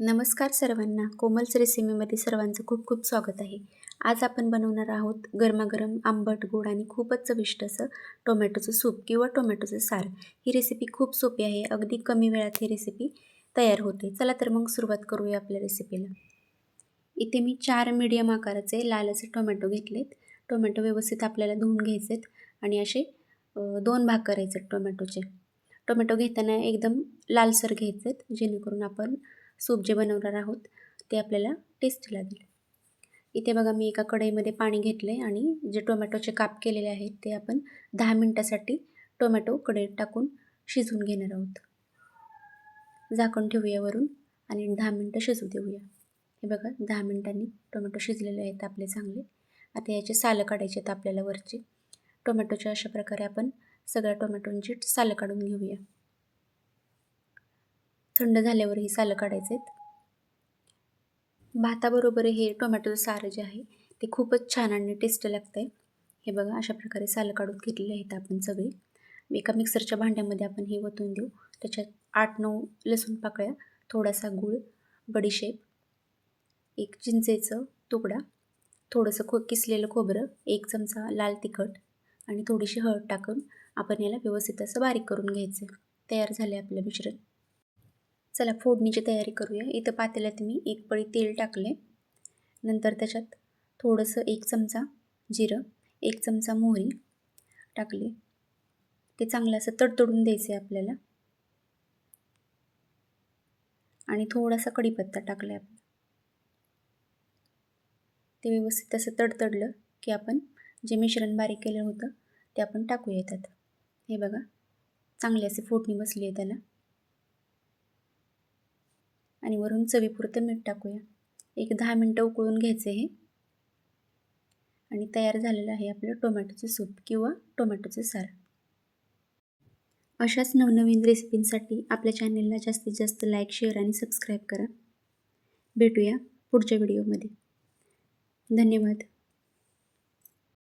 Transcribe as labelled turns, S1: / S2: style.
S1: नमस्कार सर्वांना. कोमल्स रेसिपीमध्ये सर्वांचं खूप खूप स्वागत आहे. आज आपण बनवणार आहोत गरमागरम आंबट, गोड आणि खूपच चविष्ट असं टोमॅटोचं सूप किंवा टोमॅटोचं सार. ही रेसिपी खूप सोपी आहे. अगदी कमी वेळात ही रेसिपी तयार होते. चला तर मग सुरुवात करूया आपल्या रेसिपीला. इथे मी 4 मीडियम आकाराचे लाल असे टोमॅटो घेतलेत. टोमॅटो व्यवस्थित आपल्याला धुवून घ्यायचेत आणि असे 2 भाग करायचे टोमॅटोचे. टोमॅटो घेताना एकदम लालसर घ्यायचेत, जेणेकरून आपण सूप जे बनवणार आहोत ते आपल्याला टेस्टी लागेल. इथे बघा मी एका कढईमध्ये पाणी घेतले आणि जे टोमॅटोचे काप केलेले आहेत ते आपण 10 मिनिटासाठी टोमॅटो कढईत टाकून शिजवून घेणार आहोत. झाकण ठेवूया वरून आणि 10 मिनिटं शिजू देऊया. हे बघा 10 मिनिटांनी टोमॅटो शिजलेले आहेत आपले चांगले. आता याचे सालं काढायचे आहेत आपल्याला वरचे. टोमॅटोच्या अशा प्रकारे आपण सगळ्या टोमॅटोंची सालं काढून घेऊया. थंड झाल्यावर ही सालं काढायचे आहेत. भाताबरोबर हे टोमॅटोचं सार जे आहे ते खूपच छान आणि टेस्टी लागतं आहे. हे बघा अशा प्रकारे सालं काढून घेतलेले आहेत आपण सगळे. एका मिक्सरच्या भांड्यामध्ये आपण हे ओतून देऊ. त्याच्यात 8-9 लसूण पाकळ्या, थोडासा गूळ, बडीशेप, एक चिंचेचं तुकडा, थोडंसं किसलेलं खोबरं, 1 चमचा लाल तिखट आणि थोडीशी हळद टाकून आपण याला व्यवस्थित असं बारीक करून घ्यायचं. तयार झाले आपलं मिश्रण. चला फोडणीची तयारी करूया. इथं पातेल्यात मी 1 पळी तेल टाकले. नंतर त्याच्यात थोडंसं 1 चमचा जिरं, 1 चमचा मोहरी टाकली. ते चांगलं असं तडतडून द्यायचं आहे आपल्याला आणि थोडासा कढीपत्ता टाकला आपण. ते व्यवस्थित असं तडतडलं की आपण जे मिश्रण बारीक केलं होतं ते आपण टाकूया त्यात. हे बघा चांगली अशी फोडणी बसली आहे त्याला आणि वरून चवीपुरतं मीठ टाकूया. एक 10 मिनिटं उकळून घ्यायचं हे आणि तयार झालेलं आहे आपलं टोमॅटोचं सूप किंवा टोमॅटोचं सार. अशाच नवनवीन रेसिपींसाठी आपल्या चॅनलला जास्तीत जास्त लाईक, शेअर आणि सबस्क्राईब करा. भेटूया पुढच्या व्हिडिओमध्ये. धन्यवाद.